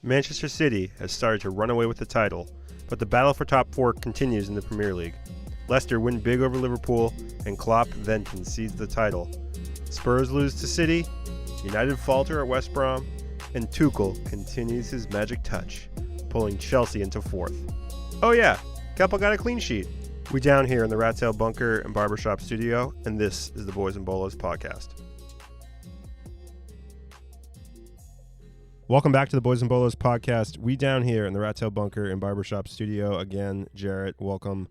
Manchester City has started to run away with the title, but the battle for top four continues in the Premier League. Leicester win big over Liverpool, and Klopp then concedes the title. Spurs lose to City, United falter at West Brom, and Tuchel continues his magic touch, pulling Chelsea into fourth. Oh yeah, Kepa got a clean sheet. We down here in the Rat Tail Bunker and Barbershop Studio, and this is the Boys and Bolos podcast. Welcome back to the Boys and Bolos podcast. We down here in the Rat Tail Bunker and Barbershop Studio. Again, Jarrett, welcome.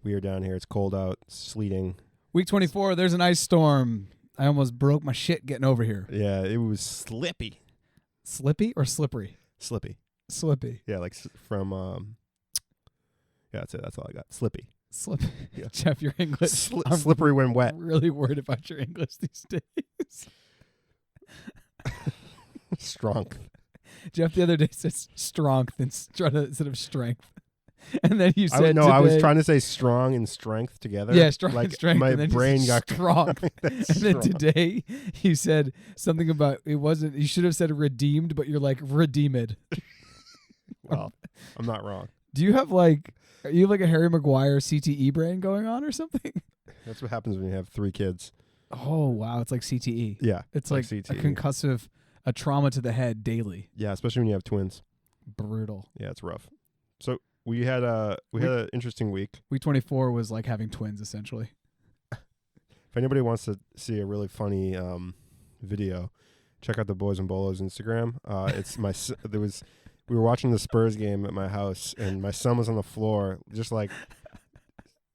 We are down here. It's cold out, sleeting. Week 24, there's an ice storm. I almost broke my shit getting over here. Yeah, it was slippy. Slippy or slippery? Slippy. Slippy. Yeah, like from, yeah, that's it. That's all I got. Slippy. Slippy. Yeah. Jeff, your English. Slippery when wet. I'm really worried about your English these days. Strong. Jeff the other day said strength instead of strength. And then you said I was trying to say strong and strength together. Yeah, strong like and strength. My and then brain got strong. And then today you said something about it wasn't. You should have said redeemed, but you're like redeemed. Well, I'm not wrong. Do you have are you like a Harry Maguire CTE brain going on or something? That's what happens when you have 3 kids. Oh wow, it's like CTE. Yeah, it's like CTE. a concussive, a trauma to the head daily. Yeah, especially when you have twins. Brutal. Yeah, it's rough. So we had an interesting week. Week 24 was like having twins essentially. If anybody wants to see a really funny video, check out the Boys and Bolos Instagram. It's we were watching the Spurs game at my house, and my son was on the floor, just like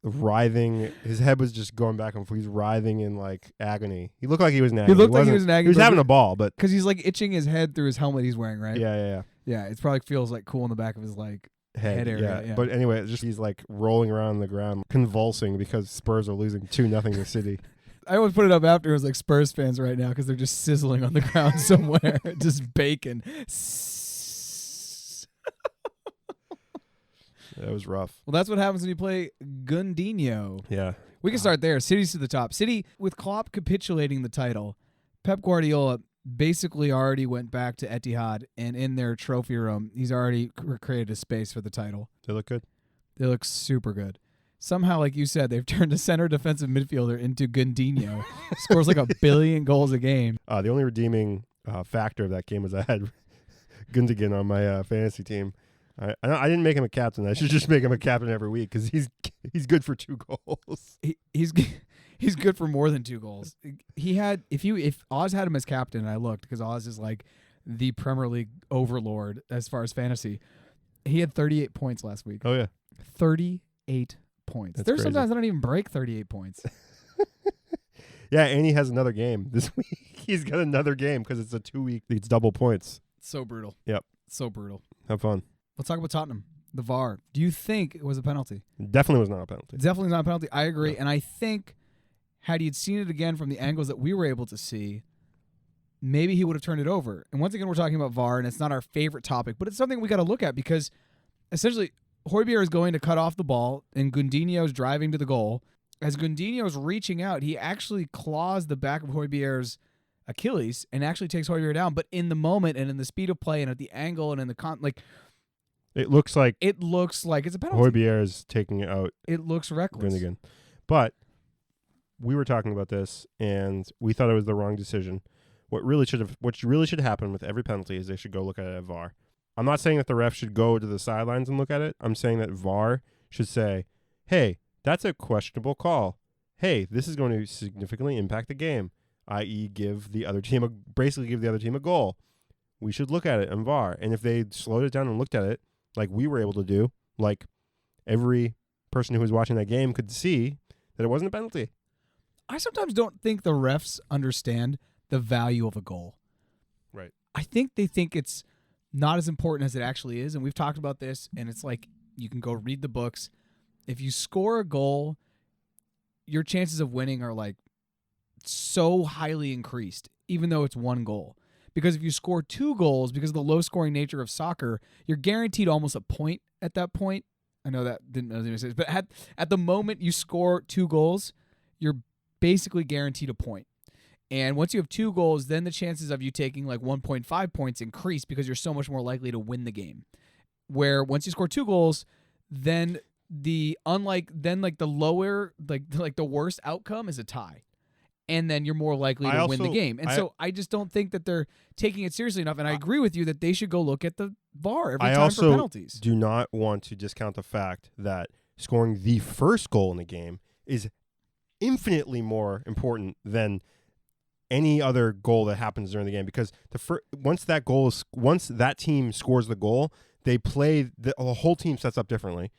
writhing. His head was just going back and forth. He's writhing in like agony. He looked like he was in agony. He looked like he was in agony. He was having a ball, but because he's like itching his head through his helmet he's wearing, right? Yeah. Yeah, it probably feels like cool in the back of his like head area. Yeah. But anyway, it's just he's like rolling around on the ground, convulsing because Spurs are losing 2-0 to City. I always put it up after. It was like Spurs fans right now because they're just sizzling on the ground somewhere, just baking. That was rough. Well, that's what happens when you play Gundinho. Yeah. We can start there. City's to the top. City, with Klopp capitulating the title, Pep Guardiola basically already went back to Etihad, and in their trophy room, he's already created a space for the title. They look good. They look super good. Somehow, like you said, they've turned a center defensive midfielder into Gundinho. Scores like 1 billion goals a game. The only redeeming factor of that game was I had Gundinho on my fantasy team. I didn't make him a captain. I should just make him a captain every week because he's good for 2 goals. He's good for more than 2 goals. He had if Oz had him as captain, and I looked because Oz is like the Premier League overlord as far as fantasy. He had 38 points last week. Oh yeah, 38 points. That's There's crazy. sometimes I don't even break 38 points. Yeah, and he has another game this week. He's got another game because it's a 2-week. It's double points. So brutal. Yep. So brutal. Have fun. Let's talk about Tottenham. The VAR. Do you think it was a penalty? Definitely was not a penalty. Definitely not a penalty. I agree. No. And I think had he had seen it again from the angles that we were able to see, maybe he would have turned it over. And once again, we're talking about VAR, and it's not our favorite topic, but it's something we got to look at because essentially Højbjerg is going to cut off the ball, and Gundinho is driving to the goal. As Gundinho is reaching out, he actually claws the back of Højbjerg's Achilles and actually takes Højbjerg down. But in the moment and in the speed of play and at the angle and in the It looks like it's a penalty. Højbjerg is taking it out. It looks reckless. Again. But we were talking about this, and we thought it was the wrong decision. What really should happen with every penalty is they should go look at it at VAR. I'm not saying that the ref should go to the sidelines and look at it. I'm saying that VAR should say, hey, that's a questionable call. Hey, this is going to significantly impact the game, i.e. give the other team a goal. We should look at it in VAR. And if they slowed it down and looked at it, like we were able to do, like every person who was watching that game could see that it wasn't a penalty. I sometimes don't think the refs understand the value of a goal. Right. I think they think it's not as important as it actually is, and we've talked about this, and it's like you can go read the books. If you score a goal, your chances of winning are like so highly increased, even though it's 1 goal. Because if you score 2 goals, because of the low-scoring nature of soccer, you're guaranteed almost a point at that point. I know that didn't know the but at the moment you score 2 goals, you're basically guaranteed a point. And once you have 2 goals, then the chances of you taking like 1.5 points increase because you're so much more likely to win the game. Where once you score 2 goals, then the lower, like the worst outcome is a tie. And then you're more likely to win the game. And so I just don't think that they're taking it seriously enough. And I agree with you that they should go look at the VAR every time for penalties. Do not want to discount the fact that scoring the first goal in the game is infinitely more important than any other goal that happens during the game, because once that team scores the goal, they play the whole team sets up differently.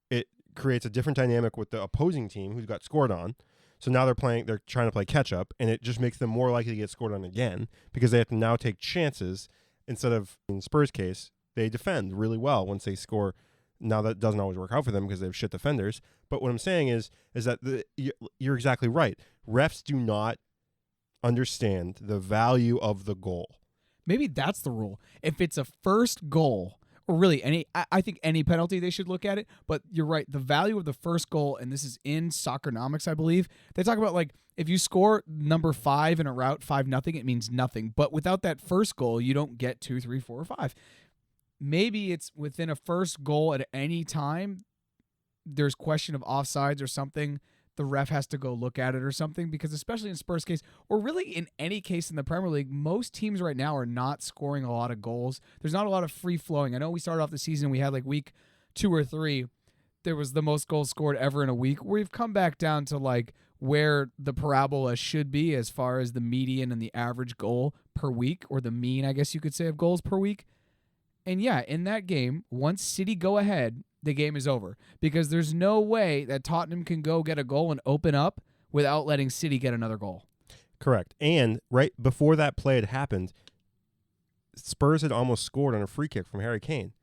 It creates a different dynamic with the opposing team who's got scored on. So now they're trying to play catch up, and it just makes them more likely to get scored on again because they have to now take chances instead of, in Spurs' case, they defend really well once they score. Now that doesn't always work out for them because they have shit defenders. But what I'm saying is that you're exactly right. Refs do not understand the value of the goal. Maybe that's the rule. If it's a first goal, or really I think any penalty they should look at it, but you're right, the value of the first goal, and this is in Soccernomics, I believe, they talk about like if you score number 5 in a route 5-0, it means nothing. But without that first goal, you don't get 2, 3, 4, or 5. Maybe it's within a first goal at any time, there's question of offsides or something. The ref has to go look at it or something, because especially in Spurs' case, or really in any case in the Premier League, most teams right now are not scoring a lot of goals. There's not a lot of free-flowing. I know we started off the season, we had like week 2 or 3, there was the most goals scored ever in a week. We've come back down to like where the parabola should be as far as the median and the average goal per week, or the mean, I guess you could say, of goals per week. And yeah, in that game, once City go ahead, the game is over, because there's no way that Tottenham can go get a goal and open up without letting City get another goal. Correct. And right before that play had happened, Spurs had almost scored on a free kick from Harry Kane.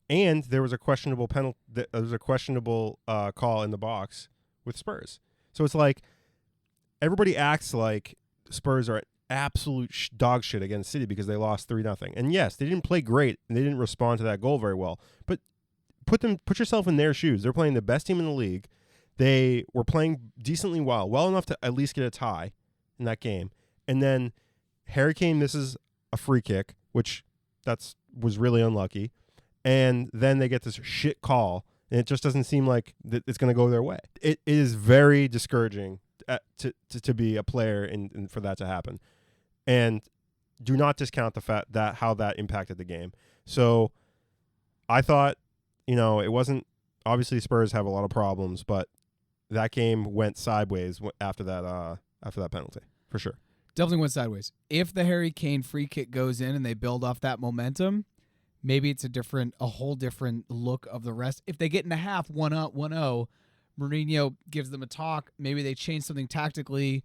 And there was a questionable penalty. There was a questionable call in the box with Spurs. So it's like everybody acts like Spurs are absolute dog shit against City because they lost 3-0. And yes, they didn't play great and they didn't respond to that goal very well. But put yourself in their shoes. They're playing the best team in the league. They were playing decently well enough to at least get a tie in that game. And then Harry Kane misses a free kick, which was really unlucky. And then they get this shit call, and it just doesn't seem like it's going to go their way. It is very discouraging to be a player and for that to happen. And do not discount the fact that how that impacted the game. So I thought, it wasn't, obviously Spurs have a lot of problems, but that game went sideways after that penalty, for sure. Definitely went sideways. If the Harry Kane free kick goes in and they build off that momentum, maybe it's a whole different look of the rest. If they get in a half 1-0, Mourinho gives them a talk. Maybe they change something tactically.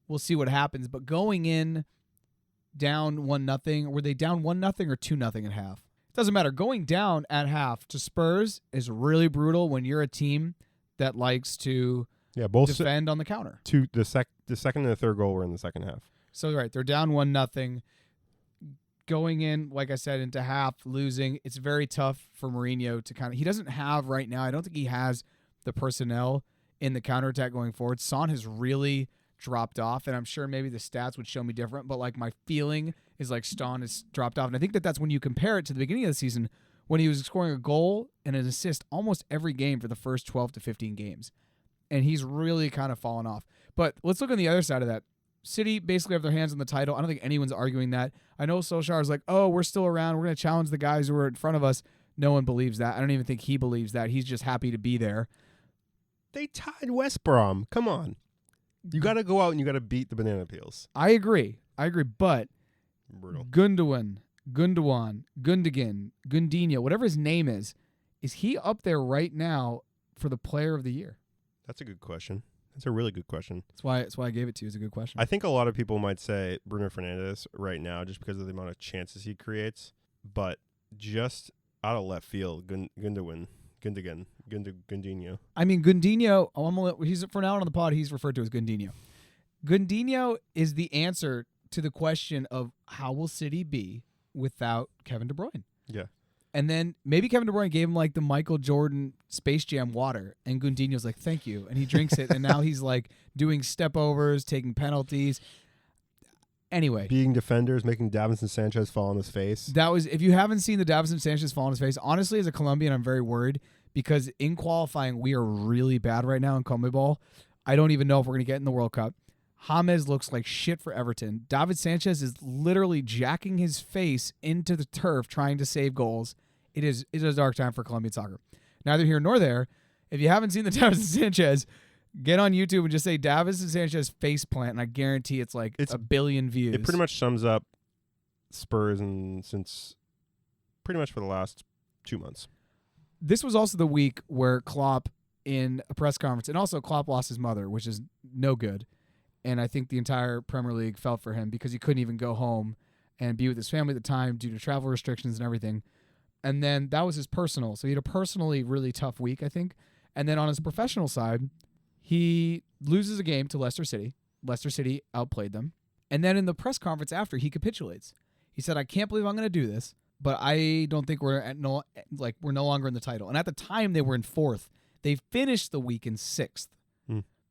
We'll see what happens. But going in down 1-0, were they down 1-0 or 2-0 at half? It doesn't matter. Going down at half to Spurs is really brutal when you're a team that likes to defend on the counter. The second and the third goal were in the second half. So right, they're down 1-0. Going in, like I said, into half, losing, it's very tough for Mourinho to he doesn't have right now, I don't think he has the personnel in the counterattack going forward. Son has really dropped off, and I'm sure maybe the stats would show me different, but like my feeling is like Son has dropped off. And I think that's when you compare it to the beginning of the season when he was scoring a goal and an assist almost every game for the first 12 to 15 games. And he's really kind of fallen off. But let's look on the other side of that. City basically have their hands on the title. I don't think anyone's arguing that. I know Solskjaer is like, oh, we're still around. We're going to challenge the guys who are in front of us. No one believes that. I don't even think he believes that. He's just happy to be there. They tied West Brom. Come on. You got to go out and you got to beat the banana peels. I agree. But brutal. Gundogan, Gundinho, whatever his name is he up there right now for the player of the year? That's a good question. That's a really good question. That's why I gave it to you. It's a good question. I think a lot of people might say Bruno Fernandes right now just because of the amount of chances he creates, but just out of left field, Gundinho. I mean, Gundinho, he's for now on the pod, he's referred to as Gundinho. Gundinho is the answer to the question of how will City be without Kevin De Bruyne? Yeah. And then maybe Kevin De Bruyne gave him like the Michael Jordan Space Jam water, and Gundinho's like, "Thank you," and he drinks it, and now he's like doing step overs, taking penalties. Anyway, being defenders, making Davinson Sanchez fall on his face. that was, if you haven't seen the Davinson Sanchez fall on his face, honestly, as a Colombian, I'm very worried because in qualifying we are really bad right now in CONMEBOL. I don't even know if we're gonna get in the World Cup. James looks like shit for Everton. David Sanchez is literally jacking his face into the turf trying to save goals. It is a dark time for Colombian soccer. Neither here nor there. If you haven't seen the Davinson Sanchez, get on YouTube and just say Davinson Sanchez face plant, and I guarantee it's like a billion views. It pretty much sums up Spurs and since pretty much for the last 2 months. This was also the week where Klopp, in a press conference, and also Klopp lost his mother, which is no good. And I think the entire Premier League felt for him because he couldn't even go home and be with his family at the time due to travel restrictions and everything. And then that was his personal. So he had a personally really tough week, I think. And then on his professional side, he loses a game to Leicester City. Leicester City outplayed them. And then in the press conference after, he capitulates. He said, "I can't believe I'm going to do this, but I don't think we're no longer in the title." And at the time, they were in 4th. They finished the week in 6th.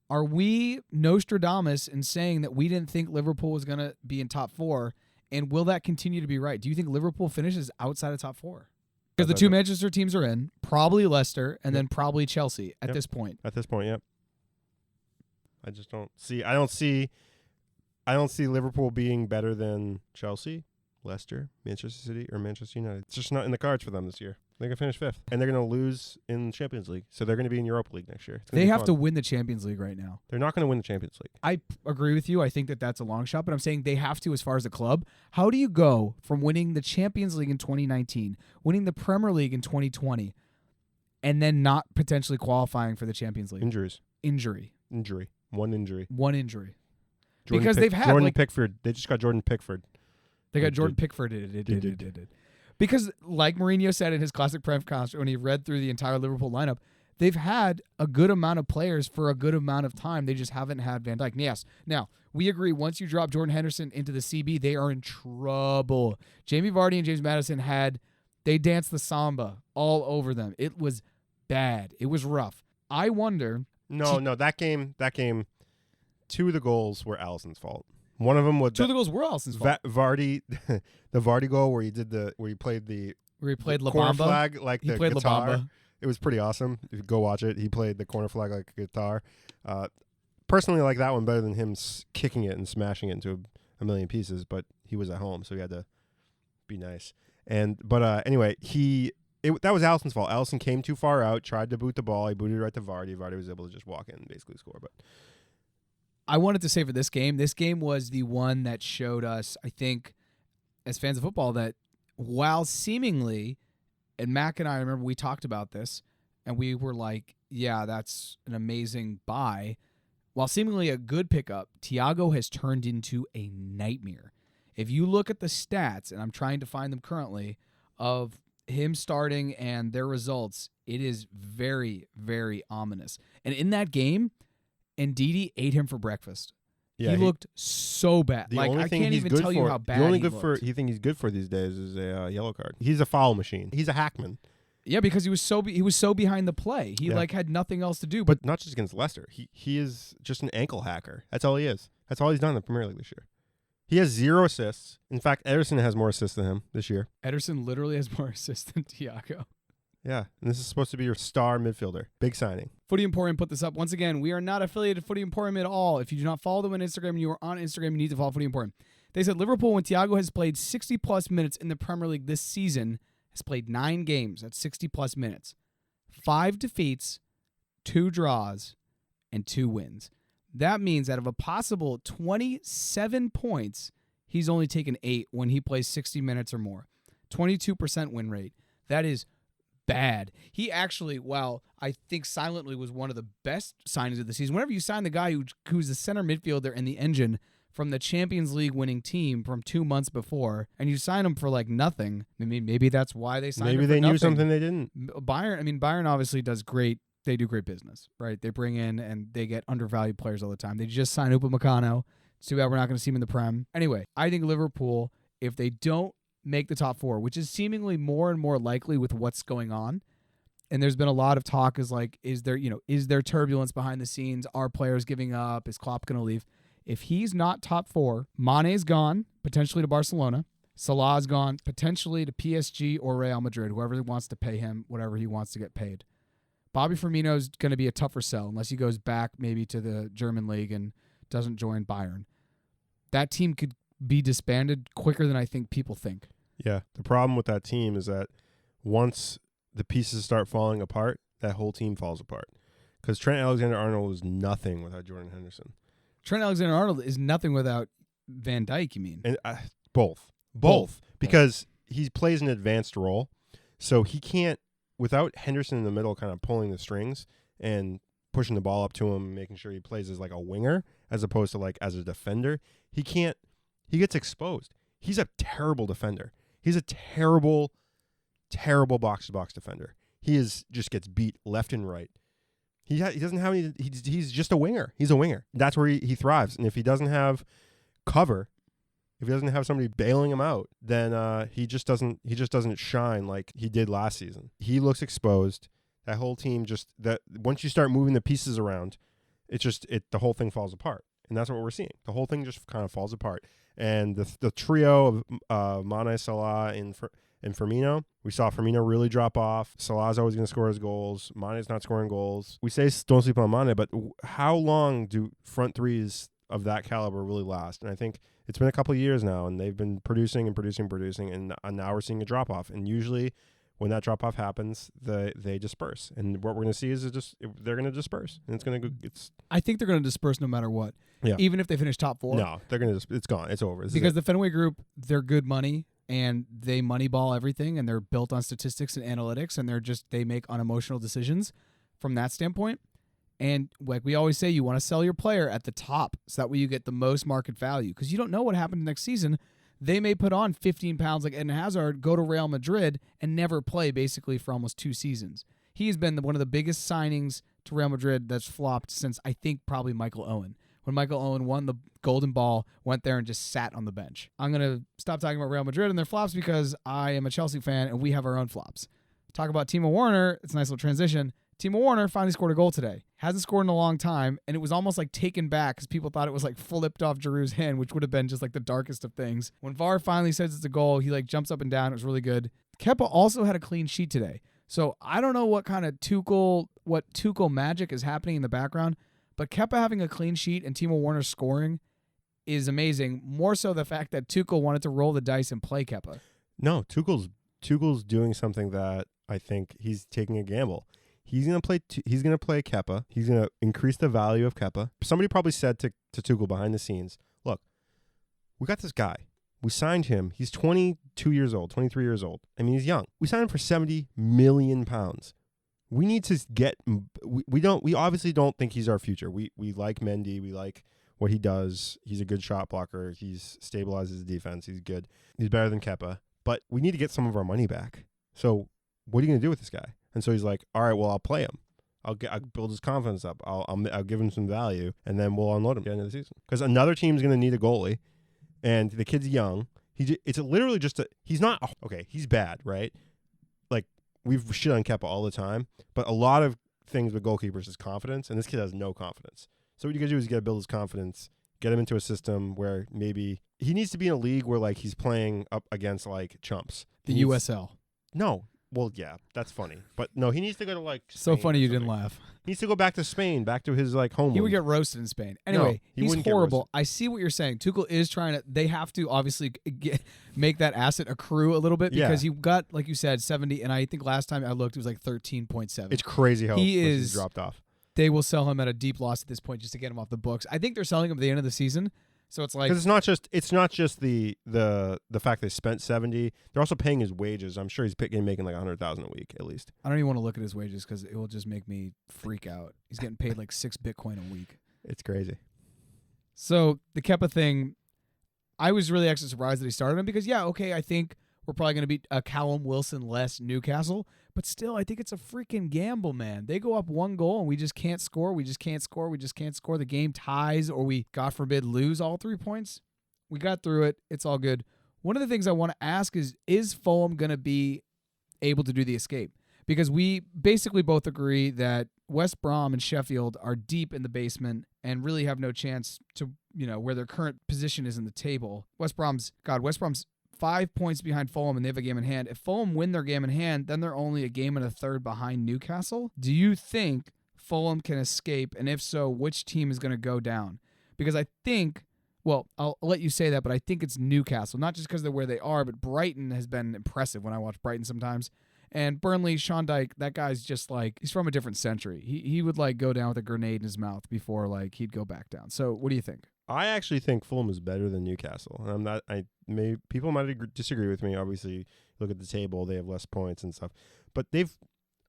Are we Nostradamus in saying that we didn't think Liverpool was going to be in top 4? And will that continue to be right? Do you think Liverpool finishes outside of top 4? Because the two Manchester teams are in, probably Leicester, and then probably Chelsea at this point. At this point, yep. I just don't see. I don't see Liverpool being better than Chelsea, Leicester, Manchester City, or Manchester United. It's just not in the cards for them this year. They're going to finish 5th, and they're going to lose in Champions League. So they're going to be in Europa League next year. They have to win the Champions League right now. They're not going to win the Champions League. I agree with you. I think that that's a long shot, but I'm saying they have to as far as a club. How do you go from winning the Champions League in 2019, winning the Premier League in 2020, and then not potentially qualifying for the Champions League? Injury. One injury. Because they've had Jordan Pickford. They just got Jordan Pickford. They got Jordan Pickford. It. Because, like Mourinho said in his classic Prem concert when he read through the entire Liverpool lineup, they've had a good amount of players for a good amount of time. They just haven't had Van Dijk. Yes. Now, we agree, once you drop Jordan Henderson into the CB, they are in trouble. Jamie Vardy and James Maddison they danced the samba all over them. It was bad. It was rough. I wonder. No, that game, 2 of the goals were Alisson's fault. One of them was 2 of the goals were Alisson's fault. Vardy, the Vardy goal where he played La corner Bamba flag like he the played guitar. La Bamba. It was pretty awesome. If you go watch it, he played the corner flag like a guitar. Personally, I like that one better than him kicking it and smashing it into a million pieces. But he was at home, so he had to be nice. Anyway, that was Alisson's fault. Alisson came too far out, tried to boot the ball. He booted right to Vardy. Vardy was able to just walk in and basically score. But I wanted to say for this game was the one that showed us, I think, as fans of football, that while seemingly, and Mac and I remember we talked about this, and we were like, yeah, that's an amazing buy. While seemingly a good pickup, Thiago has turned into a nightmare. If you look at the stats, and I'm trying to find them currently, of him starting and their results, it is very, very ominous. And in that game, Ndidi ate him for breakfast. Yeah, he looked so bad. Like, I can't even tell you how bad he looked. You think he's good for these days is a yellow card. He's a foul machine. He's a hackman. Yeah, because he was so behind the play. He had nothing else to do. But not just against Leicester. He is just an ankle hacker. That's all he is. That's all he's done in the Premier League this year. He has 0 assists. In fact, Ederson has more assists than him this year. Ederson literally has more assists than Thiago. Yeah, and this is supposed to be your star midfielder. Big signing. Footy Emporium put this up. Once again, we are not affiliated with Footy Emporium at all. If you do not follow them on Instagram and you are on Instagram, you need to follow Footy Emporium. They said Liverpool, when Thiago has played 60-plus minutes in the Premier League this season, has played 9 games at 60-plus minutes. 5 defeats, 2 draws, and 2 wins. That means out of a possible 27 points, he's only taken 8 when he plays 60 minutes or more. 22% win rate. That is bad. He actually, while I think silently was one of the best signings of the season, whenever you sign the guy who's the center midfielder and the engine from the Champions League winning team from 2 months before, and you sign him for like nothing, I mean, maybe that's why they signed him for nothing. Maybe they knew something they didn't. Bayern obviously does great. They do great business, right? They bring in and they get undervalued players all the time. They just signed Upamecano. It's too bad we're not going to see him in the Prem. Anyway, I think Liverpool, if they don't make the top 4, which is seemingly more and more likely with what's going on. And there's been a lot of talk is there turbulence behind the scenes? Are players giving up? Is Klopp going to leave? If he's not top 4, Mane's gone, potentially to Barcelona. Salah's gone, potentially to PSG or Real Madrid, whoever wants to pay him whatever he wants to get paid. Bobby Firmino's going to be a tougher sell unless he goes back maybe to the German league and doesn't join Bayern. That team could be disbanded quicker than I think people think. Yeah, the problem with that team is that once the pieces start falling apart, that whole team falls apart. Because Trent Alexander-Arnold was nothing without Jordan Henderson. Trent Alexander-Arnold is nothing without Van Dijk, you mean? And Both. Because he plays an advanced role, so he can't, without Henderson in the middle kind of pulling the strings and pushing the ball up to him and making sure he plays as like a winger as opposed to like as a defender, he gets exposed. He's a terrible defender. He's a terrible box-to-box defender. Just gets beat left and right. He doesn't have any. He's just a winger. He's a winger. That's where he thrives. And if he doesn't have cover, if he doesn't have somebody bailing him out, then he just doesn't shine like he did last season. He looks exposed. That whole team once you start moving the pieces around, the whole thing falls apart. And that's what we're seeing. The whole thing just kind of falls apart. And the trio of Mane, Salah, and Firmino, we saw Firmino really drop off. Salah's always going to score his goals. Mane's not scoring goals. We say don't sleep on Mane, but how long do front threes of that caliber really last? And I think it's been a couple of years now, and they've been producing, and now we're seeing a drop off. And usually, when that drop off happens, they disperse. And what we're going to see is they're going to disperse, and it's going to go. I think they're going to disperse no matter what. Yeah. Even if they finish top 4. No, they're going to. It's gone. It's over. Because the Fenway Group, they're good money. And they moneyball everything, and they're built on statistics and analytics, and they make unemotional decisions from that standpoint. And like we always say, you want to sell your player at the top, so that way you get the most market value. Because you don't know what happens next season. They may put on 15 pounds like Eden Hazard, go to Real Madrid, and never play basically for almost 2 seasons. He has been one of the biggest signings to Real Madrid that's flopped since I think probably Michael Owen. When Michael Owen won the Golden Ball, went there and just sat on the bench. I'm going to stop talking about Real Madrid and their flops because I am a Chelsea fan and we have our own flops. Talk about Timo Werner. It's a nice little transition. Timo Werner finally scored a goal today. Hasn't scored in a long time, and it was almost like taken back because people thought it was like flipped off Giroud's hand, which would have been just like the darkest of things. When VAR finally says it's a goal, he like jumps up and down. It was really good. Kepa also had a clean sheet today. So I don't know what kind of Tuchel magic is happening in the background, but Kepa having a clean sheet and Timo Werner scoring is amazing. More so the fact that Tuchel wanted to roll the dice and play Kepa. No, Tuchel's doing something that I think he's taking a gamble. He's gonna play Kepa. He's gonna increase the value of Kepa. Somebody probably said to Tuchel behind the scenes, "Look, we got this guy. We signed him. He's 22 years old, 23 years old. I mean, he's young. We signed him for £70 million. We need to get. We obviously don't think he's our future. We like Mendy. We like what he does. He's a good shot blocker. He's stabilizes the defense. He's good. He's better than Kepa. But we need to get some of our money back. So what are you gonna do with this guy?" And so he's like, "All right, well, I'll play him. I'll build his confidence up. I'll give him some value, and then we'll unload him at the end of the season. Because another team's gonna need a goalie, and the kid's young. It's literally just he's not okay. He's bad, right? Like we've shit on Kepa all the time, but a lot of things with goalkeepers is confidence, and this kid has no confidence. So what you gotta do is you gotta build his confidence, get him into a system where maybe he needs to be in a league where like he's playing up against like chumps. The USL. No. Well, yeah, that's funny. But no, he needs to go to like Spain. So funny you didn't laugh. He needs to go back to Spain, back to his like home. He would get roasted in Spain. Anyway, no, he's horrible. I see what you're saying. Tuchel is trying to. They have to obviously make that asset accrue a little bit because he got, like you said, 70, and I think last time I looked it was like 13.7. It's crazy how he's dropped off. They will sell him at a deep loss at this point just to get him off the books. I think they're selling him at the end of the season. So it's like, because it's not just the fact they spent 70. They're also paying his wages. I'm sure he's making like 100,000 a week at least. I don't even want to look at his wages because it will just make me freak out. He's getting paid like 6 Bitcoin a week. It's crazy. So the Kepa thing, I was really actually surprised that he started him because I think we're probably going to beat a Callum Wilson-less Newcastle, but still, I think it's a freaking gamble, man. They go up 1 goal and we just can't score. The game ties or we, God forbid, lose all 3 points. We got through it. It's all good. One of the things I want to ask is Fulham going to be able to do the escape? Because we basically both agree that West Brom and Sheffield are deep in the basement and really have no chance to, where their current position is in the table. West Brom's 5 points behind Fulham, and they have a game in hand. If Fulham win their game in hand, then they're only a game and a third behind Newcastle. Do you think Fulham can escape? And if so, which team is going to go down? Because I think, well, I'll let you say that, but I think it's Newcastle, not just because they're where they are, but Brighton has been impressive when I watch Brighton sometimes. And Burnley, Sean Dyche, that guy's just like, he's from a different century. He would like go down with a grenade in his mouth before like he'd go back down. So what do you think? I actually think Fulham is better than Newcastle. People might disagree with me. Obviously, look at the table; they have less points and stuff. But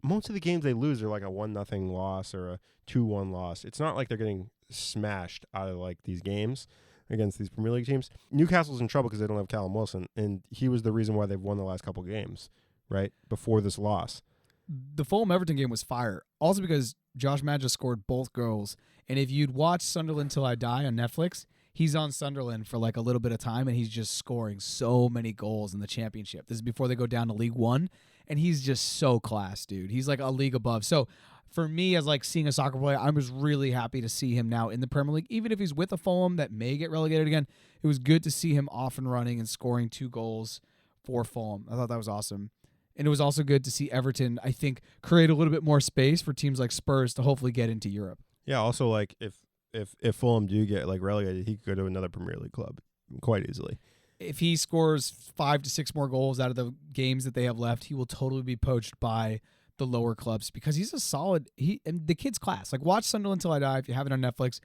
most of the games they lose are like a 1-0 loss or a 2-1 loss. It's not like they're getting smashed out of like these games against these Premier League teams. Newcastle's in trouble because they don't have Callum Wilson, and he was the reason why they've won the last couple games, right before this loss. The Fulham Everton game was fire. Also because Josh Madja scored both goals. And if you'd watch Sunderland Till I Die on Netflix, he's on Sunderland for like a little bit of time, and he's just scoring so many goals in the championship. This is before they go down to League One, and he's just so class, dude. He's like a league above. So for me, as like seeing a soccer player, I was really happy to see him now in the Premier League. Even if he's with a Fulham that may get relegated again, it was good to see him off and running and scoring 2 goals for Fulham. I thought that was awesome. And it was also good to see Everton, I think, create a little bit more space for teams like Spurs to hopefully get into Europe. Yeah, also like if Fulham do get like relegated, he could go to another Premier League club quite easily. If he scores 5 to 6 more goals out of the games that they have left, he will totally be poached by the lower clubs because he's a solid. And the kid's class. Like watch Sunderland Till I Die if you have it on Netflix.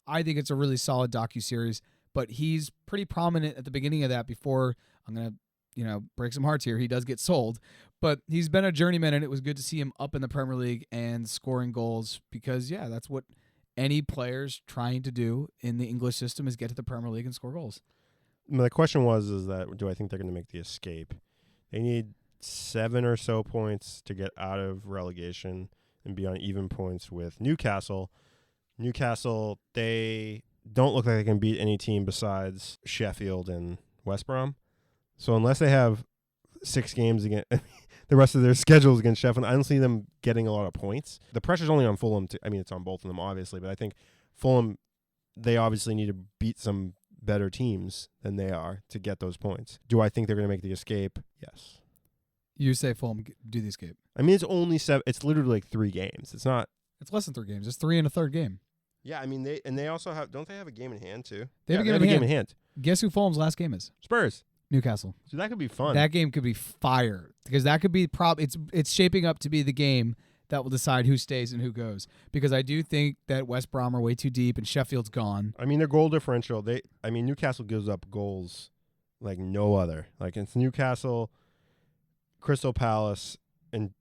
I think it's a really solid docuseries, but he's pretty prominent at the beginning of that before I'm gonna break some hearts here. He does get sold, but he's been a journeyman, and it was good to see him up in the Premier League and scoring goals because, yeah, that's what any player's trying to do in the English system is get to the Premier League and score goals. The question is that do I think they're going to make the escape? They need 7 or so points to get out of relegation and be on even points with Newcastle. Newcastle, they don't look like they can beat any team besides Sheffield and West Brom. So unless they have 6 games again, the rest of their schedules against Sheffield, I don't see them getting a lot of points. The pressure's only on Fulham. It's on both of them, obviously. But I think Fulham, they obviously need to beat some better teams than they are to get those points. Do I think they're going to make the escape? Yes. You say Fulham do the escape. I mean, it's only 7. It's literally like 3 games. It's not. It's less than 3 games. It's 3 and a third game. Yeah, I mean, they also have. Don't they have a game in hand too? They have a game in hand. Guess who Fulham's last game is? Spurs. Newcastle. So that could be fun. That game could be fire because that could be it's shaping up to be the game that will decide who stays and who goes. Because I do think that West Brom are way too deep and Sheffield's gone. I mean, their goal differential. Newcastle gives up goals like no other. Like it's Newcastle, Crystal Palace, and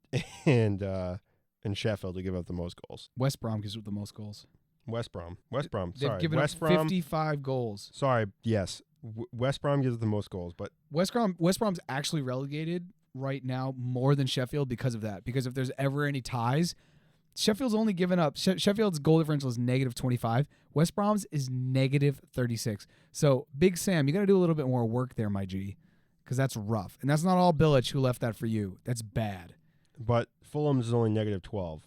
Sheffield to give up the most goals. West Brom gives up the most goals. West Brom. They've given up 55 goals. Sorry, yes. West Brom gives the most goals, but West Brom's actually relegated right now more than Sheffield because of that. Because if there's ever any ties, Sheffield's only given up. Sheffield's goal differential is -25. West Brom's is -36. So, Big Sam, you got to do a little bit more work there, my G, because that's rough. And that's not all Bilic who left that for you. That's bad. But Fulham's is only -12,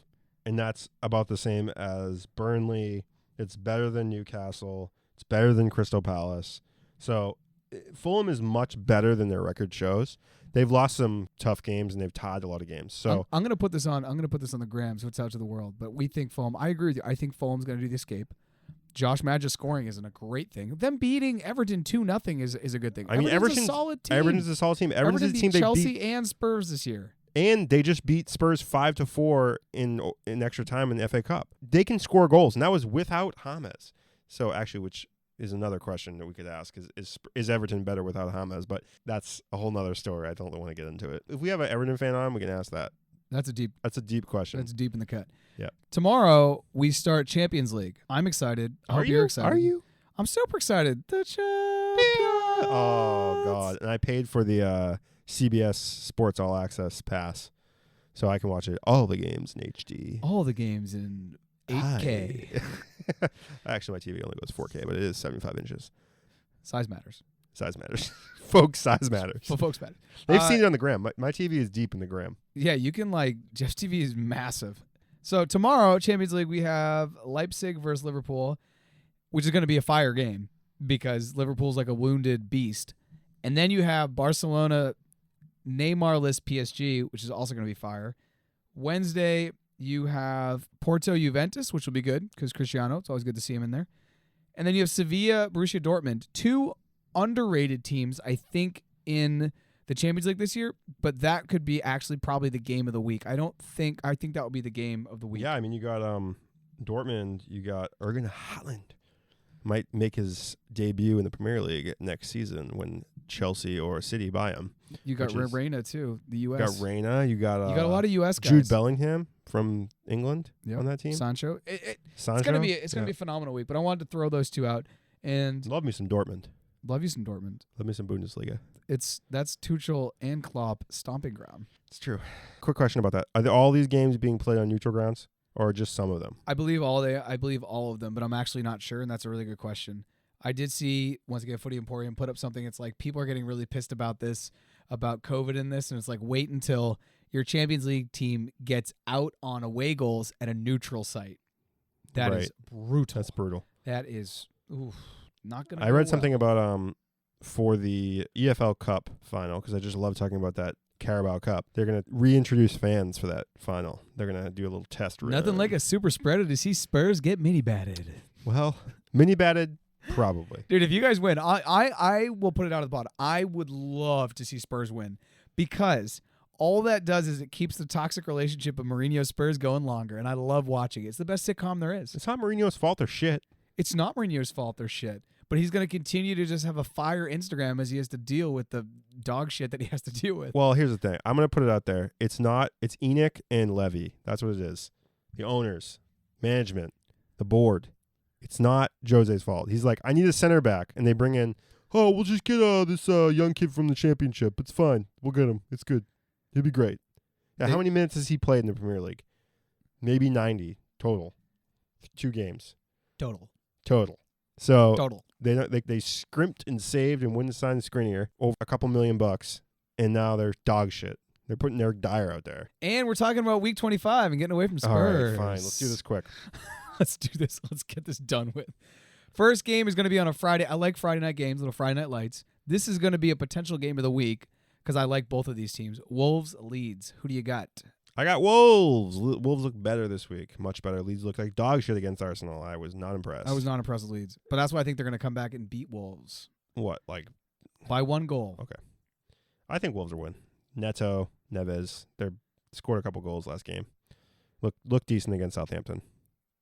and that's about the same as Burnley. It's better than Newcastle. It's better than Crystal Palace. So Fulham is much better than their record shows. They've lost some tough games and they've tied a lot of games. So I'm going to put this on. I'm going to put this on the gram so it's out to the world. But we think Fulham. I agree with you. I think Fulham's going to do the escape. Josh Madja scoring isn't a great thing. Them beating Everton 2-0 is a good thing. I mean, Everton's a solid team. Everton's a solid team. Everton's a team beat Chelsea and Spurs this year. And they just beat Spurs 5-4 in extra time in the FA Cup. They can score goals, and that was without James. So actually, which is another question that we could ask, is Everton better without James? But that's a whole nother story. I don't want to get into it. If we have an Everton fan on, we can ask that. That's a deep question. That's deep in the cut. Yeah. Tomorrow we start Champions League. I'm excited. I hope you're excited. Are you? I'm super excited. The champions. Oh God! And I paid for the CBS Sports All Access pass, so I can watch all the games in HD. All the games in 8K. Actually, my TV only goes 4K, but it is 75 inches. Size matters. Size matters. Folks, size matters. Well, folks, bad. They've seen it on the gram. My TV is deep in the gram. Yeah, you can Jeff's TV is massive. So tomorrow, Champions League, we have Leipzig versus Liverpool, which is going to be a fire game because Liverpool's like a wounded beast. And then you have Barcelona, Neymarless PSG, which is also going to be fire. Wednesday, you have Porto Juventus, which will be good because Cristiano. It's always good to see him in there. And then you have Sevilla, Borussia Dortmund, two underrated teams, I think, in the Champions League this year, but that could be actually probably the game of the week. I think that would be the game of the week. Yeah, I mean, you got Dortmund, you got Erling Haaland. Might make his debut in the Premier League next season when Chelsea or City buy him. You got Reina too, the U.S. You got Reina. You got a lot of U.S. guys. Jude Bellingham from England on that team. Sancho. Sancho. It's gonna be a phenomenal week. But I wanted to throw those two out and love me some Dortmund. Love you some Dortmund. Love me some Bundesliga. That's Tuchel and Klopp stomping ground. It's true. Quick question about that: are all these games being played on neutral grounds, or just some of them? I believe all of them, but I'm actually not sure, and that's a really good question. I did see once again Footy Emporium put up something. It's like people are getting really pissed about this, about COVID in this, and it's like wait until your Champions League team gets out on away goals at a neutral site. That is brutal. That's brutal. That is not gonna. I read something about for the EFL Cup final because I just love talking about that Carabao Cup. They're gonna reintroduce fans for that final. They're gonna do a little test run. Nothing like a super spreader to see Spurs get mini batted. Well, mini batted. Probably. Dude, if you guys win, I will put it out of the bottom. I would love to see Spurs win because all that does is it keeps the toxic relationship of Mourinho Spurs going longer, and I love watching it. It's the best sitcom there is. It's not Mourinho's fault they're shit. It's not Mourinho's fault they're shit, but he's going to continue to just have a fire Instagram as he has to deal with the dog shit that he has to deal with. Well, here's the thing. I'm going to put it out there. It's Enoch and Levy. That's what it is. The owners, management, the board. It's not Jose's fault. He's like, I need a center back. And they bring in, we'll just get this young kid from the championship. It's fine. We'll get him. It's good. He'll be great. Yeah, how many minutes has he played in the Premier League? Maybe 90 total. 2 games. Total. So total. They scrimped and saved and wouldn't sign Skriniar over a couple $1 million, and now they're dog shit. They're putting Eric Dyer out there. And we're talking about week 25 and getting away from Spurs. All right, fine. Let's do this quick. Let's do this. Let's get this done with. First game is going to be on a Friday. I like Friday night games, little Friday night lights. This is going to be a potential game of the week because I like both of these teams. Wolves, Leeds. Who do you got? I got Wolves. Wolves look better this week. Much better. Leeds look like dog shit against Arsenal. I was not impressed. I was not impressed with Leeds. But that's why I think they're going to come back and beat Wolves. What? Like? By 1 goal. Okay. I think Wolves will win. Neto, Neves, they scored a couple goals last game. Look decent against Southampton.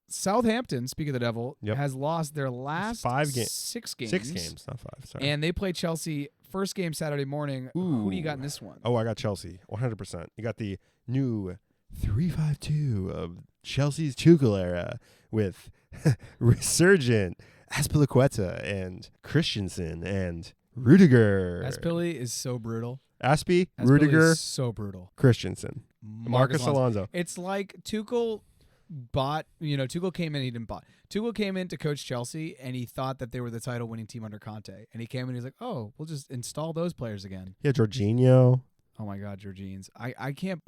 Southampton, speaking of the devil, has lost their last 6 games. 6 games, not 5. Sorry. And they play Chelsea first game Saturday morning. Ooh. Who do you got in this one? Oh, I got Chelsea, 100%. You got the new 3-5-2 of Chelsea's Tuchel era with resurgent Azpilicueta and Christensen and Rudiger. Azpili is so brutal. Rudiger, is so brutal. Christensen, Marcus Alonso. It's like Tuchel Tuchel came in, he didn't bought. Tuchel came in to coach Chelsea, and he thought that they were the title-winning team under Conte. And he came in, and he's like, oh, we'll just install those players again. Yeah, Jorginho. Oh, my God, Jorginho's. I can't.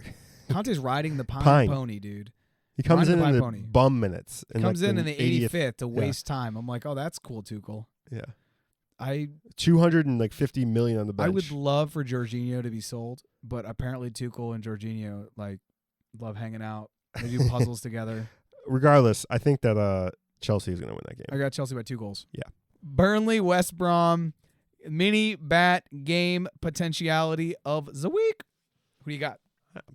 Conte's riding the pony, dude. He comes in the bum minutes. He comes in the 85th to waste time. I'm like, oh, that's cool, Tuchel. Yeah. $250 million on the bench. I would love for Jorginho to be sold, but apparently Tuchel and Jorginho love hanging out. They do puzzles together. Regardless, I think that Chelsea is going to win that game. I got Chelsea by 2 goals. Yeah. Burnley, West Brom, mini bat game potentiality of the week. Who do you got?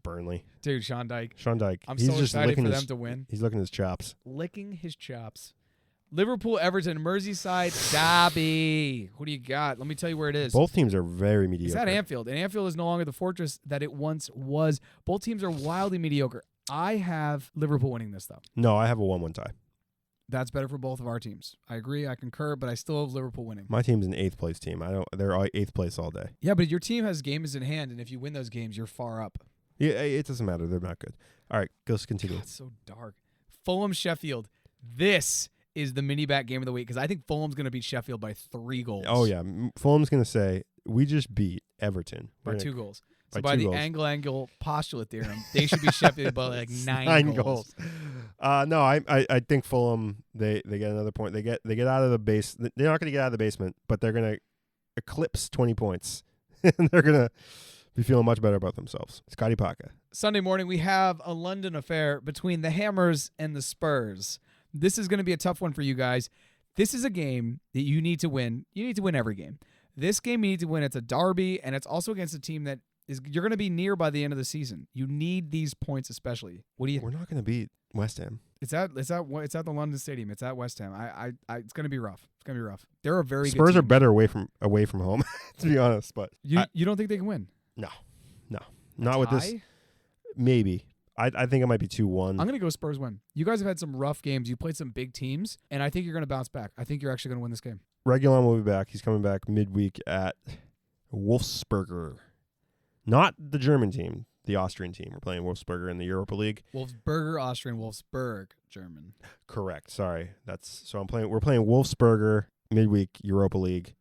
Burnley. Dude, Sean Dyche. I'm so excited for them to win. He's licking his chops. Licking his chops. Liverpool, Everton, Merseyside, Derby. Who do you got? Let me tell you where it is. Both teams are very mediocre. It's at Anfield, and Anfield is no longer the fortress that it once was. Both teams are wildly mediocre. I have Liverpool winning this, though. No, I have a 1-1 tie. That's better for both of our teams. I agree. I concur, but I still have Liverpool winning. My team's an 8th place team. They're 8th place all day. Yeah, but your team has games in hand, and if you win those games, you're far up. Yeah, it doesn't matter. They're not good. All right, let's continue. God, it's so dark. Fulham, Sheffield. This is the mini bat game of the week because I think Fulham's going to beat Sheffield by 3 goals. Oh, yeah. Fulham's going to say, we just beat Everton. By 2 goals. So by by 2 the goals. angle postulate thereom, they should be Sheffield by like 9 goals. No, I think Fulham, they get another point. They get out of the base. They're not going to get out of the basement, but they're going to eclipse 20 points. And they're going to be feeling much better about themselves. Scotty Parker. Sunday morning, we have a London affair between the Hammers and the Spurs. This is going to be a tough one for you guys. This is a game that you need to win. You need to win every game. This game you need to win. It's a derby, and it's also against a team that you're going to be near by the end of the season. You need these points especially. What do you? We're not going to beat West Ham. It's at the London Stadium. It's at West Ham. It's going to be rough. It's going to be rough. They're a very good Spurs team. are better away from home, to be honest. But you don't think they can win? No, not with this. Maybe. I think it might be 2-1. I'm going to go Spurs win. You guys have had some rough games. You played some big teams, and I think you're going to bounce back. I think you're actually going to win this game. Reguilon will be back. He's coming back midweek at Wolfsberger. Not the German team, the Austrian team. We're playing Wolfsberger in the Europa League. Wolfsberger, Austrian, Wolfsburg, German. Correct. Sorry. We're playing Wolfsberger midweek Europa League.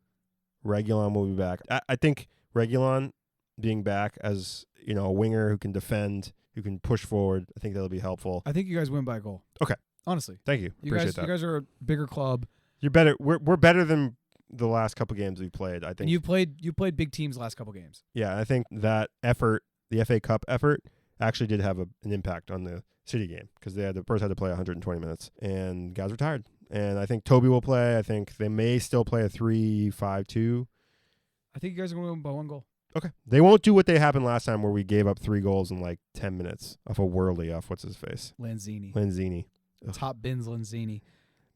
Reguilon will be back. I think Reguilon being back as, a winger who can defend, who can push forward, I think that'll be helpful. I think you guys win by a goal. Okay. Honestly. Thank you. Appreciate that. You guys are a bigger club. You're better. We're better than the last couple games we've played, I think. And you played big teams the last couple games. Yeah, I think that effort, the FA Cup effort, actually did have an impact on the City game because they Spurs had to play 120 minutes and guys were tired. And I think Toby will play. I think they may still play a 3-5-2. I think you guys are going to win by 1 goal. Okay. They won't do what they happened last time where we gave up 3 goals in like 10 minutes off a whirly off what's his face? Lanzini. Top bins Lanzini.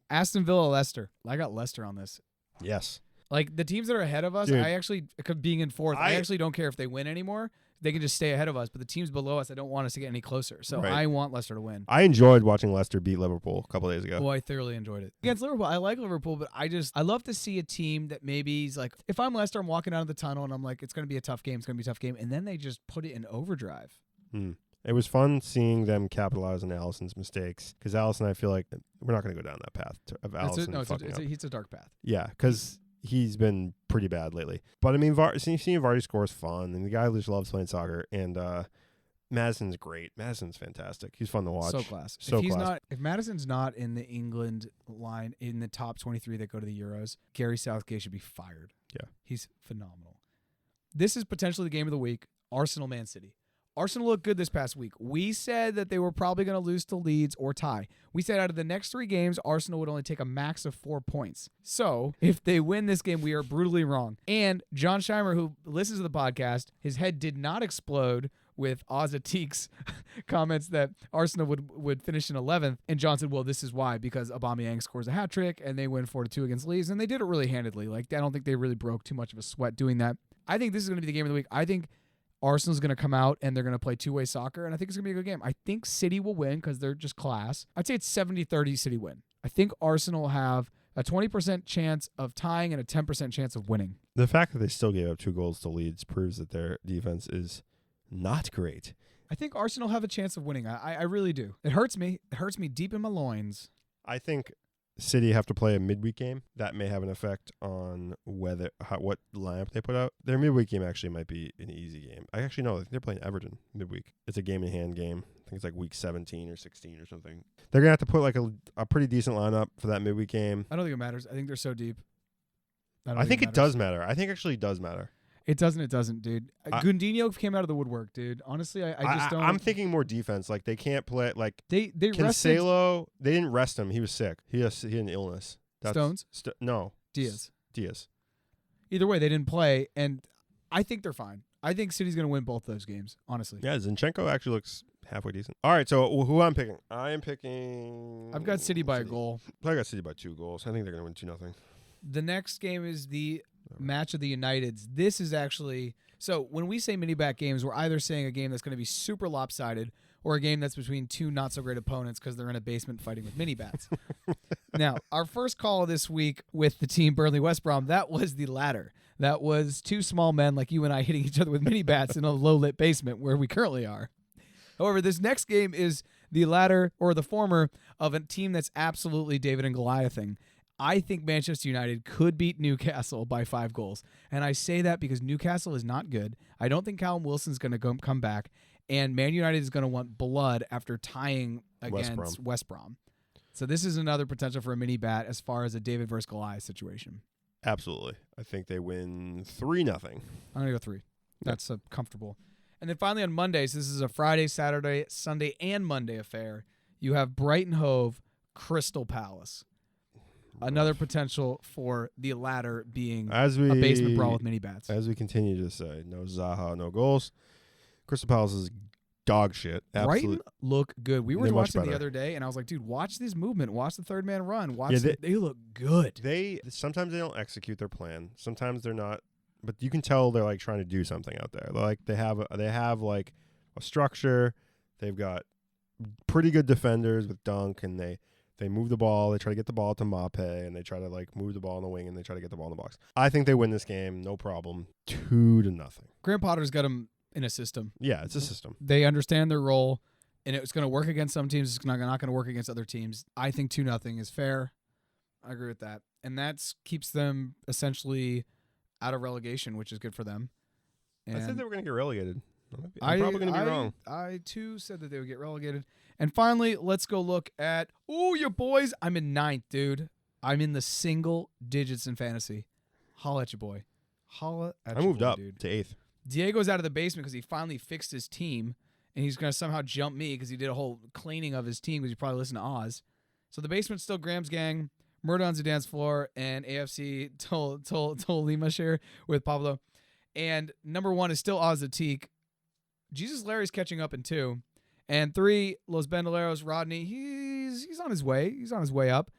Aston Villa, Leicester. I got Leicester on this. Yes. Like the teams that are ahead of us, Dude, I actually, being in 4th, I actually don't care if they win anymore. They can just stay ahead of us. But the teams below us, I don't want us to get any closer. So right. I want Leicester to win. I enjoyed watching Leicester beat Liverpool a couple days ago. Oh, I thoroughly enjoyed it. Against Liverpool, I like Liverpool, but I love to see a team that maybe is like, if I'm Leicester, I'm walking out of the tunnel and I'm like, it's going to be a tough game. It's going to be a tough game. And then they just put it in overdrive. It was fun seeing them capitalize on Alisson's mistakes because Alisson, I feel like we're not going to go down that path of Alisson. It's a dark path. Yeah, because he's been pretty bad lately. But I mean, seeing Vardy score is fun, and the guy just loves playing soccer. And Madison's great. Madison's fantastic. He's fun to watch. So class. If Madison's not in the England line in the top 23 that go to the Euros, Gary Southgate should be fired. Yeah, he's phenomenal. This is potentially the game of the week. Arsenal, Man City. Arsenal looked good this past week. We said that they were probably going to lose to Leeds or tie. We said out of the next 3 games, Arsenal would only take a max of 4 points. So if they win this game, we are brutally wrong. And John Scheimer, who listens to the podcast, his head did not explode with Ozatik's comments that Arsenal would finish in 11th. And John said, well, this is why, because Aubameyang scores a hat trick and they win 4-2 against Leeds. And they did it really handedly. Like, I don't think they really broke too much of a sweat doing that. I think this is going to be the game of the week. I think Arsenal's going to come out and they're going to play two-way soccer, and I think it's going to be a good game. I think City will win because they're just class. I'd say it's 70-30 City win. I think Arsenal will have a 20% chance of tying and a 10% chance of winning. The fact that they still gave up 2 goals to Leeds proves that their defense is not great. I think Arsenal have a chance of winning. I really do. It hurts me. It hurts me deep in my loins. I think City have to play a midweek game. That may have an effect on what lineup they put out. Their midweek game actually might be an easy game. I actually know they're playing Everton midweek. It's a game-in-hand game. I think it's like week 17 or 16 or something. They're going to have to put like a pretty decent lineup for that midweek game. I don't think it matters. I think they're so deep. I think it does matter. I think actually it does matter. It doesn't, dude. Gundinho came out of the woodwork, dude. Honestly, I just don't. I'm thinking more defense. Like, they can't play. Like, they Cancelo, they didn't rest him. He was sick. He had an illness. Stones? No. Diaz. Either way, they didn't play, and I think they're fine. I think City's going to win both those games, honestly. Yeah, Zinchenko actually looks halfway decent. All right, so who I'm picking? I've got City by a goal. I got City by 2 goals. I think they're going to win 2-0. The next game is the match of the Uniteds. This is actually... So when we say mini-back games, we're either saying a game that's going to be super lopsided or a game that's between 2 not-so-great opponents because they're in a basement fighting with mini-bats. Now, our first call of this week with the team Burnley-West Brom, that was the latter. That was 2 small men like you and I hitting each other with mini-bats in a low-lit basement where we currently are. However, this next game is the latter or the former of a team that's absolutely David and Goliathing. I think Manchester United could beat Newcastle by 5 goals. And I say that because Newcastle is not good. I don't think Callum Wilson's going to come back. And Man United is going to want blood after tying against West Brom. So this is another potential for a mini bat as far as a David versus Goliath situation. Absolutely. I think they win 3-0. I'm going to go 3. That's comfortable. And then finally on Mondays, this is a Friday, Saturday, Sunday, and Monday affair. You have Brighton Hove, Crystal Palace. Another potential for the latter being a basement brawl with mini bats. As we continue to say, no Zaha, no goals. Crystal Palace is dog shit. Brighton look good. We were watching the other day, and I was like, dude, watch this movement. Watch the third man run. They look good. Sometimes they don't execute their plan. Sometimes they're not. But you can tell they're like trying to do something out there. Like they have like a structure. They've got pretty good defenders with Dunk, and they move the ball. They try to get the ball to Mape, and they try to like move the ball in the wing, and they try to get the ball in the box. I think they win this game, no problem. 2-0. Graham Potter's got them in a system. Yeah, it's a system. They understand their role, and it's going to work against some teams. It's not going to work against other teams. I think 2-0 is fair. I agree with that, and that keeps them essentially out of relegation, which is good for them. And I said they were going to get relegated. I'm probably going to be wrong. I too said that they would get relegated. And finally, let's go look at your boys. I'm in 9th, dude. I'm in the single digits in fantasy. Holla at your boy. Holla at your boy, I moved up dude. to 8th. Diego's out of the basement because he finally fixed his team, and he's going to somehow jump me because he did a whole cleaning of his team because he probably listened to Oz. So the basement's still Graham's gang, Murder on Zidane's floor, and AFC Tolima share with Pablo. And number 1 is still Oz Atik. Jesus Larry's catching up in 2. And 3, Los Bandoleros, Rodney, he's on his way. He's on his way up.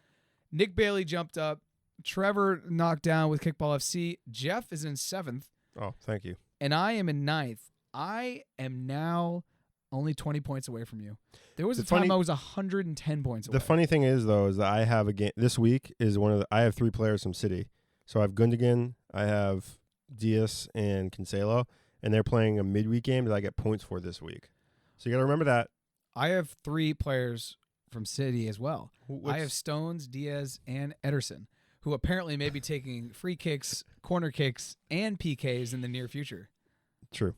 Nick Bailey jumped up. Trevor knocked down with Kickball FC. Jeff is in 7th. Oh, thank you. And I am in 9th. I am now only 20 points away from you. There was a time I was 110 points away. The funny thing is, though, is that I have a game this week is I have 3 players from City. So I have Gundinho, I have Diaz, and Cancelo, and they're playing a midweek game that I get points for this week. So you got to remember that. I have 3 players from City as well. I have Stones, Diaz, and Ederson, who apparently may be taking free kicks, corner kicks, and PKs in the near future. True.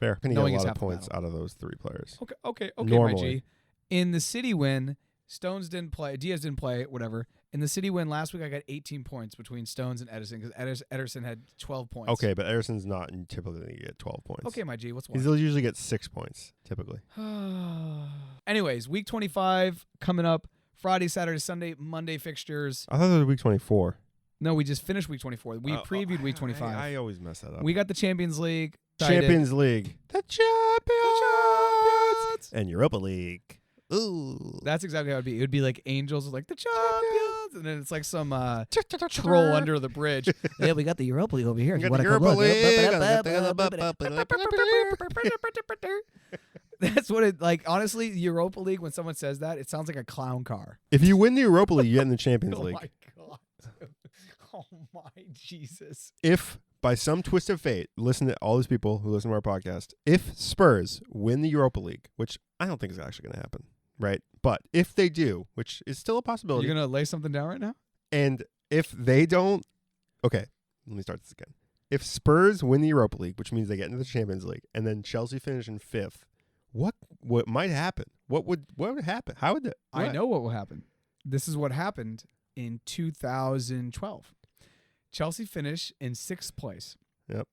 Fair. Can you get a lot of points out of those 3 players? Okay, Normally. my G. In the City win, Stones didn't play, Diaz didn't play, whatever. In the City win last week, I got 18 points between Stones and Ederson because Ederson had 12 points. Okay, but Ederson's not typically going to get 12 points. Okay, my G, what's one? He'll usually get 6 points, typically. Anyways, week 25 coming up. Friday, Saturday, Sunday, Monday fixtures. I thought it was week 24. No, we just finished week 24. We previewed week 25. I always mess that up. We got the Champions League. Champions League. The Champions! And Europa League. Ooh. That's exactly how it would be. It would be like Angels, like the Champions, and then it's like some troll under the bridge. Yeah, we got the Europa League over here. We got the Europa League. That's what it like. Honestly, Europa League. When someone says that, it sounds like a clown car. If you win the Europa League, you get in the Champions League. Oh my god! Oh my Jesus! If by some twist of fate, listen to all these people who listen to our podcast. If Spurs win the Europa League, which I don't think is actually going to happen, right? But if they do, which is still a possibility, you're going to lay something down right now. And if they don't, okay, let me start this again. If Spurs win the Europa League, which means they get into the Champions League, and then Chelsea finish in 5th. What might happen? What would happen? How would that? I know what will happen. This is what happened in 2012. Chelsea finish in 6th place. Yep.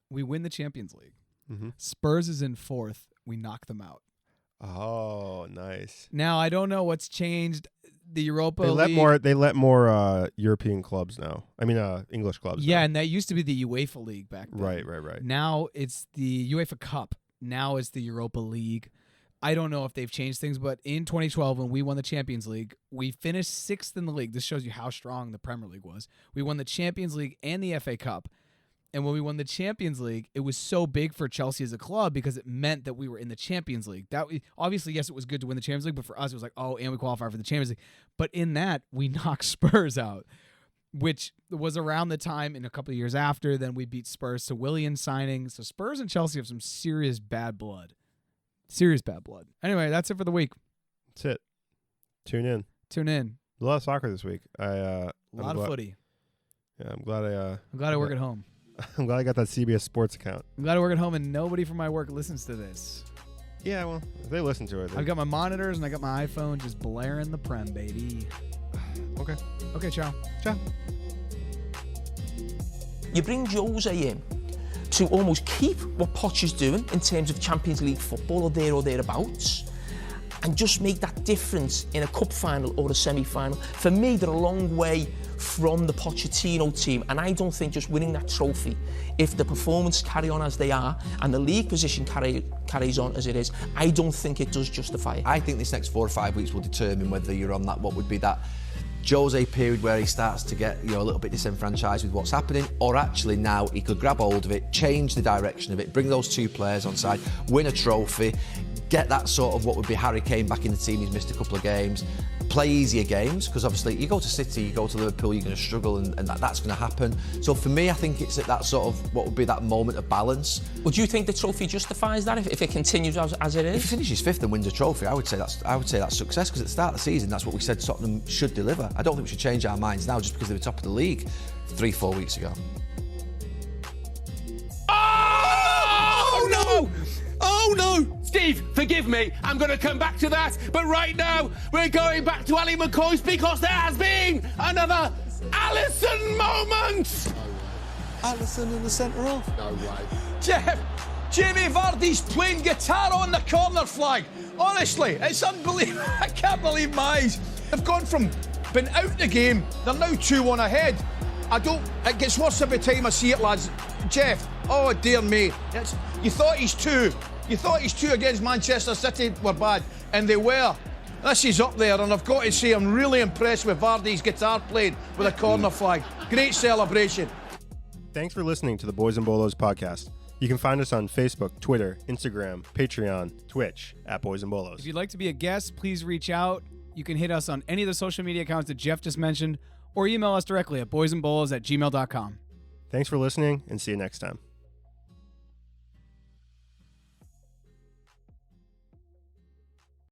We win the Champions League. Mm-hmm. Spurs is in 4th. We knock them out. Oh, nice. Now I don't know what's changed. The Europa League. They let more European clubs now. I mean, English clubs. Yeah, now. and that used to be the UEFA League back then. Right. Now it's the UEFA Cup. Now it's the Europa League. I don't know if they've changed things, but in 2012, when we won the Champions League, we finished 6th in the league. This shows you how strong the Premier League was. We won the Champions League and the FA Cup. And when we won the Champions League, it was so big for Chelsea as a club because it meant that we were in the Champions League. Obviously, yes, it was good to win the Champions League, but for us, it was like, oh, and we qualify for the Champions League. But in that, we knocked Spurs out, which was around the time in a couple of years after. Then we beat Spurs to Willian signing. So Spurs and Chelsea have some serious bad blood. Serious bad blood. Anyway, that's it for the week. That's it. Tune in. A lot of soccer this week. A lot of footy. Yeah, I'm glad I work at home. I'm glad I got that CBS Sports account. I'm glad I work at home and nobody from my work listens to this. Yeah, well, if they listen to it. I've got my monitors and I got my iPhone just blaring the Prem, baby. Okay. Okay, ciao. Ciao. You bring Jose in to almost keep what Poch is doing in terms of Champions League football or thereabouts, and just make that difference in a cup final or a semi-final. For me, they're a long way from the Pochettino team, and I don't think just winning that trophy, if the performance carry on as they are and the league position carries on as it is, I don't think it does justify it. I think this next 4 or 5 weeks will determine whether you're on that, what would be that Jose period where he starts to get, a little bit disenfranchised with what's happening, or actually now he could grab hold of it, change the direction of it, bring those 2 players on side, win a trophy, get that sort of what would be Harry Kane back in the team. He's missed a couple of games, play easier games, because obviously you go to City, you go to Liverpool, you're going to struggle, and that's going to happen. So for me, I think it's at that sort of what would be that moment of balance. Would you think the trophy justifies that if it continues as it is? If he finishes 5th and wins a trophy, I would say that's success, because at the start of the season, that's what we said Tottenham should deliver. I don't think we should change our minds now just because they were top of the league 3-4 weeks ago. Oh no! Oh no! Steve, forgive me, I'm going to come back to that, but right now we're going back to Ali McCoy's because there has been another Alisson moment! Alisson in the centre half? No way. Jeff, Jamie Vardy's playing guitar on the corner flag. Honestly, it's unbelievable. I can't believe my eyes. They've gone from being out the game, they're now 2-1 ahead. It gets worse every time I see it, lads. Jeff, oh dear me. You thought he's 2. You thought his 2 against Manchester City were bad, and they were. This is up there, and I've got to say I'm really impressed with Vardy's guitar playing with a corner flag. Great celebration. Thanks for listening to the Boys and Bolos podcast. You can find us on Facebook, Twitter, Instagram, Patreon, Twitch at Boys and Bolos. If you'd like to be a guest, please reach out. You can hit us on any of the social media accounts that Jeff just mentioned, or email us directly at boysandbolos@gmail.com. Thanks for listening, and see you next time.